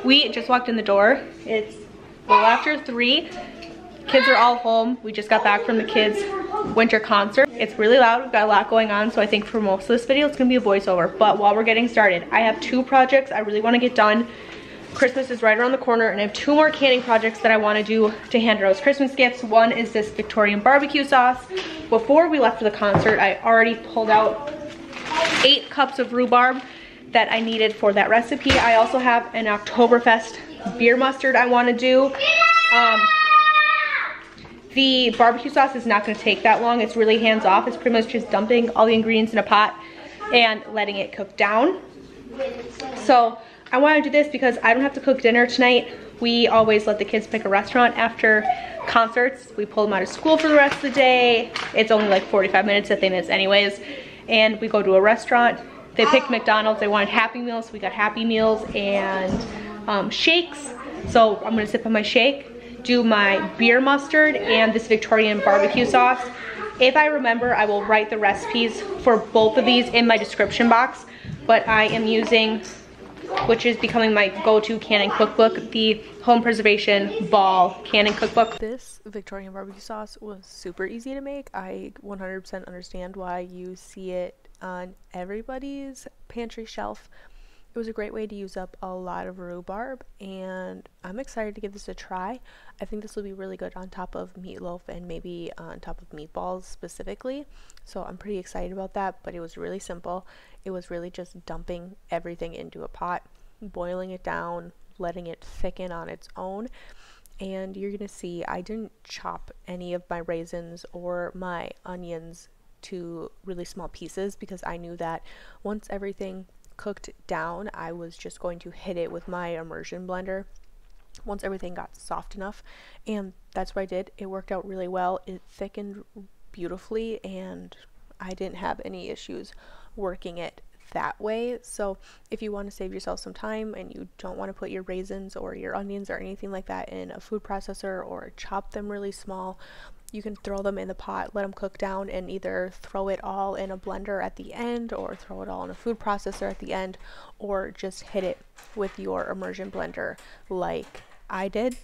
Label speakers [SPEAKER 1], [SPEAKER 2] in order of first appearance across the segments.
[SPEAKER 1] We just walked in the door. It's a little after 3. Kids are all home. We just got back from the kids' winter concert. It's really loud. We've got a lot going on, so I think for most of this video it's gonna be a voiceover. But while we're getting started, I have 2 projects I really want to get done. Christmas is right around the corner, and I have 2 more canning projects that I want to do to hand out as Christmas gifts. One is this Victorian BBQ sauce. Before we left for the concert, I already pulled out 8 cups of rhubarb that I needed for that recipe. I also have an Oktoberfest beer mustard I want to do. The barbecue sauce is not going to take that long. It's really hands off. It's pretty much just dumping all the ingredients in a pot and letting it cook down. So I want to do this because I don't have to cook dinner tonight. We always let the kids pick a restaurant after concerts. We pull them out of school for the rest of the day. It's only like 45 minutes that they miss anyways. And we go to a restaurant. They picked McDonald's. They wanted Happy Meals. So we got Happy Meals and shakes. So I'm going to sip on my shake, do my beer mustard and this Victorian barbecue sauce. If I remember, I will write the recipes for both of these in my description box, but I am using, which is becoming my go-to canning cookbook, the Home Preservation Ball Canning Cookbook. This Victorian barbecue sauce was super easy to make. I 100% understand why you see it on everybody's pantry shelf. It was a great way to use up a lot of rhubarb, and I'm excited to give this a try. I think this will be really good on top of meatloaf and maybe on top of meatballs specifically. So I'm pretty excited about that, but it was really simple. It was really just dumping everything into a pot, boiling it down, letting it thicken on its own. And you're gonna see I didn't chop any of my raisins or my onions to really small pieces because I knew that once everything cooked down, I was just going to hit it with my immersion blender once everything got soft enough, and that's what I did. It worked out really well. It thickened beautifully, and I didn't have any issues working it that way. So if you want to save yourself some time and you don't want to put your raisins or your onions or anything like that in a food processor or chop them really small, you can throw them in the pot, let them cook down, and either throw it all in a blender at the end or throw it all in a food processor at the end, or just hit it with your immersion blender like I did.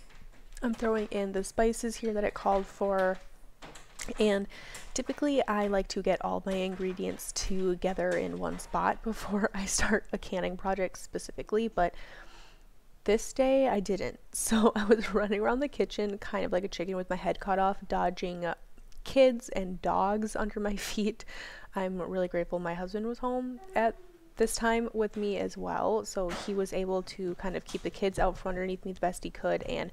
[SPEAKER 1] I'm throwing in the spices here that it called for, and typically I like to get all my ingredients together in one spot before I start a canning project specifically, but this day I didn't. So I was running around the kitchen kind of like a chicken with my head cut off, dodging kids and dogs under my feet. I'm really grateful my husband was home at this time with me as well, so he was able to kind of keep the kids out from underneath me the best he could, and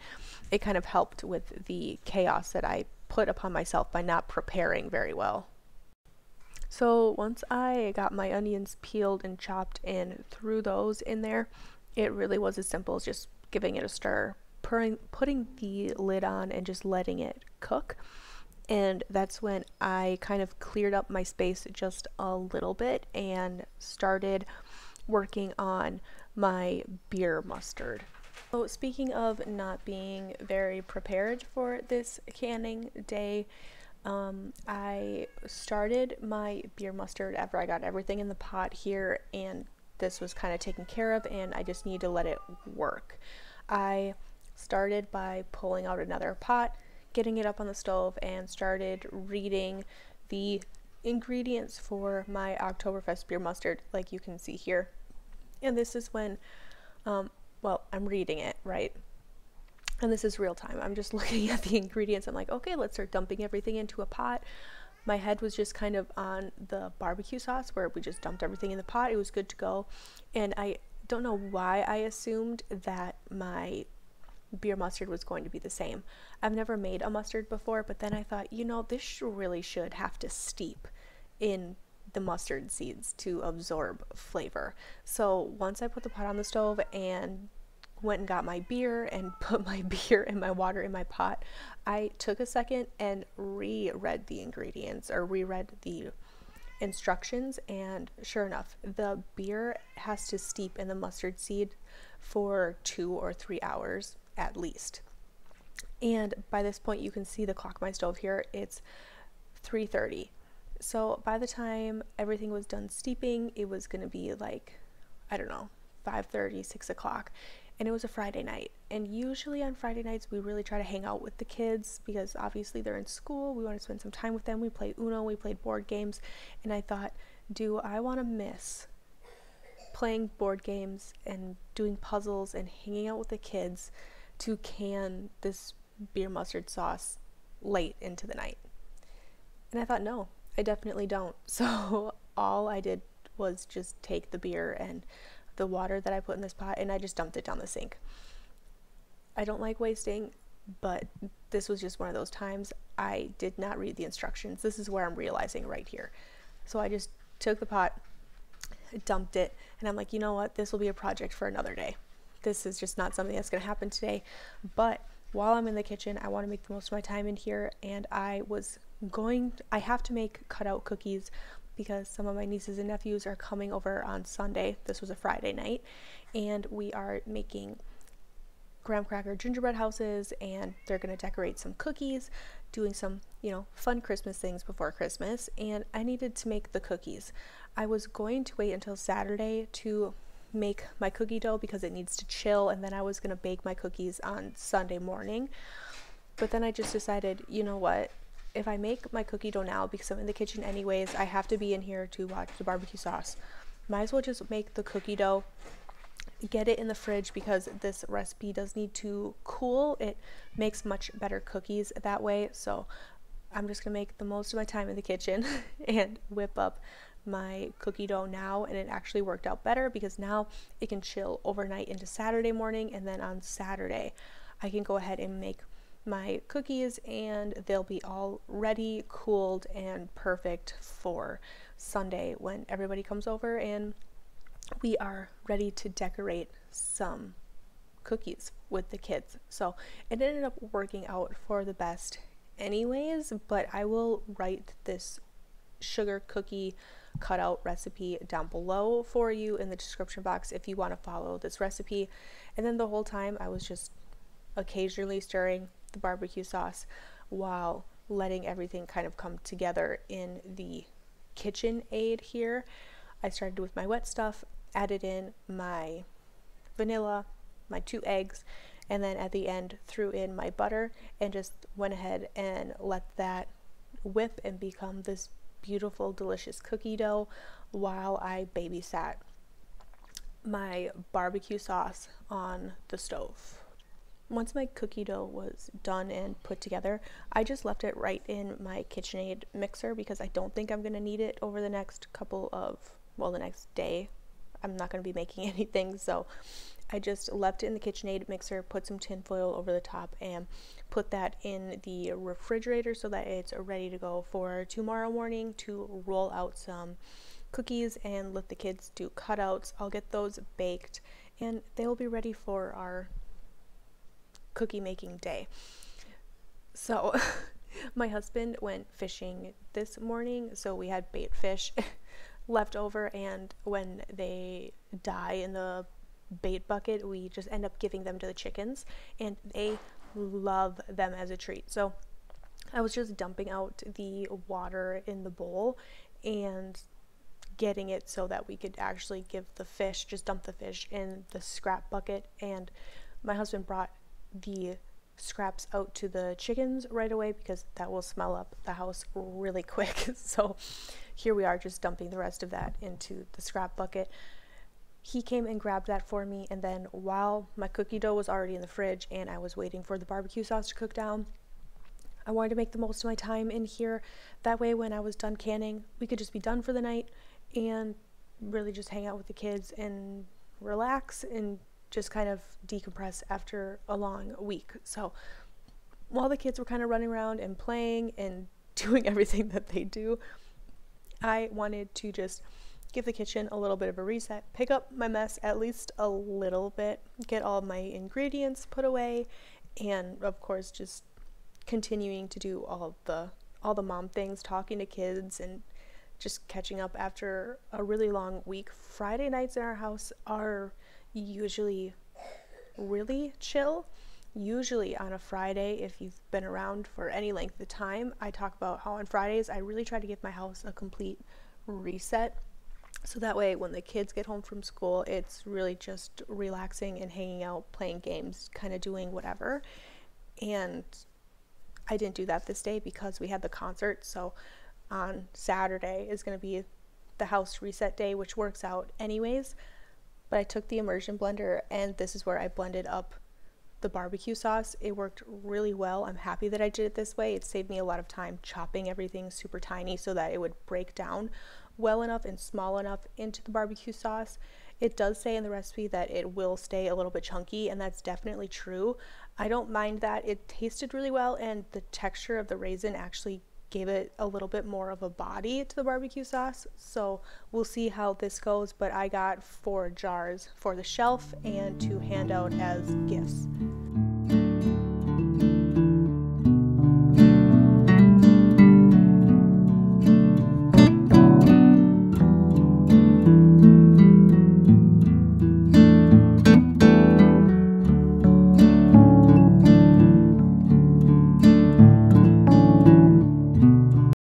[SPEAKER 1] it kind of helped with the chaos that I put upon myself by not preparing very well. So once I got my onions peeled and chopped and threw those in there, it really was as simple as just giving it a stir, putting the lid on and just letting it cook. And that's when I kind of cleared up my space just a little bit and started working on my beer mustard. So speaking of not being very prepared for this canning day, I started my beer mustard after I got everything in the pot here, and this was kind of taken care of, and I just need to let it work. I started by pulling out another pot, getting it up on the stove, and started reading the ingredients for my Oktoberfest beer mustard, like you can see here. And this is when, well, I'm reading it, right? And this is real time. I'm just looking at the ingredients. I'm like, okay, let's start dumping everything into a pot. My head was just kind of on the barbecue sauce where we just dumped everything in the pot. It was good to go. And I don't know why I assumed that my beer mustard was going to be the same. I've never made a mustard before, but then I thought, you know, this really should have to steep in the mustard seeds to absorb flavor. So once I put the pot on the stove and went and got my beer and put my beer and my water in my pot, I took a second and reread the ingredients, or reread the instructions, and sure enough, the beer has to steep in the mustard seed for 2 or 3 hours at least. And by this point, you can see the clock on my stove here, it's 3:30. So by the time everything was done steeping, it was going to be like, I don't know, 5:30, 6 o'clock. and it was a Friday night. And usually on Friday nights we really try to hang out with the kids because obviously they're in school. We want to spend some time with them. We played Uno, we played board games, and I thought, do I want to miss playing board games and doing puzzles and hanging out with the kids to can this beer mustard sauce late into the night? And I thought, no, I definitely don't. So all I did was just take the beer and the water that I put in this pot and I just dumped it down the sink. I don't like wasting, but this was just one of those times I did not read the instructions. This is where I'm realizing right here. So I just took the pot, dumped it, and I'm like, you know what, this will be a project for another day. This is just not something that's going to happen today. But while I'm in the kitchen, I want to make the most of my time in here, and I have to make cutout cookies because some of my nieces and nephews are coming over on Sunday. This was a Friday night, and we are making graham cracker gingerbread houses, and they're going to decorate some cookies, doing some, fun Christmas things before Christmas, and I needed to make the cookies. I was going to wait until Saturday to make my cookie dough because it needs to chill, and then I was going to bake my cookies on Sunday morning. But then I just decided, you know what, if I make my cookie dough now, because I'm in the kitchen anyways, I have to be in here to watch the barbecue sauce, might as well just make the cookie dough, get it in the fridge, because this recipe does need to cool. It makes much better cookies that way. So I'm just gonna make the most of my time in the kitchen and whip up my cookie dough now, and it actually worked out better because now it can chill overnight into Saturday morning, and then on Saturday I can go ahead and make my cookies and they'll be all ready, cooled, and perfect for Sunday when everybody comes over and we are ready to decorate some cookies with the kids. So it ended up working out for the best anyways, but I will write this sugar cookie cutout recipe down below for you in the description box if you want to follow this recipe. And then the whole time I was just occasionally stirring the barbecue sauce while letting everything kind of come together in the kitchen aid here. I started with my wet stuff, added in my vanilla, my 2 eggs, and then at the end threw in my butter and just went ahead and let that whip and become this beautiful, delicious cookie dough while I babysat my barbecue sauce on the stove. Once my cookie dough was done and put together, I just left it right in my KitchenAid mixer because I don't think I'm going to need it over the next the next day. I'm not going to be making anything, so I just left it in the KitchenAid mixer, put some tin foil over the top, and put that in the refrigerator so that it's ready to go for tomorrow morning to roll out some cookies and let the kids do cutouts. I'll get those baked and they will be ready for our cookie making day. So my husband went fishing this morning, so we had bait fish left over, and when they die in the bait bucket, we just end up giving them to the chickens, and they love them as a treat. So I was just dumping out the water in the bowl and getting it so that we could actually give the fish, just dump the fish in the scrap bucket, and my husband brought the scraps out to the chickens right away because that will smell up the house really quick. So here we are just dumping the rest of that into the scrap bucket. He came and grabbed that for me, and then while my cookie dough was already in the fridge and I was waiting for the barbecue sauce to cook down, I wanted to make the most of my time in here. That way when I was done canning, we could just be done for the night and really just hang out with the kids and relax and just kind of decompress after a long week. So while the kids were kind of running around and playing and doing everything that they do, I wanted to just give the kitchen a little bit of a reset, pick up my mess at least a little bit, get all my ingredients put away, and of course just continuing to do all the mom things, talking to kids and just catching up after a really long week. Friday nights in our house are usually really chill. Usually on a Friday, if you've been around for any length of time, I talk about how on Fridays I really try to give my house a complete reset. So that way when the kids get home from school, it's really just relaxing and hanging out, playing games, kind of doing whatever. And I didn't do that this day because we had the concert. So on Saturday is going to be the house reset day, which works out anyways. But I took the immersion blender, and this is where I blended up the barbecue sauce. It worked really well. I'm happy that I did it this way. It saved me a lot of time chopping everything super tiny so that it would break down well enough and small enough into the barbecue sauce. It does say in the recipe that it will stay a little bit chunky, and that's definitely true. I don't mind that. It tasted really well, and the texture of the raisin actually gave it a little bit more of a body to the barbecue sauce. So we'll see how this goes, but I got 4 jars for the shelf and to hand out as gifts.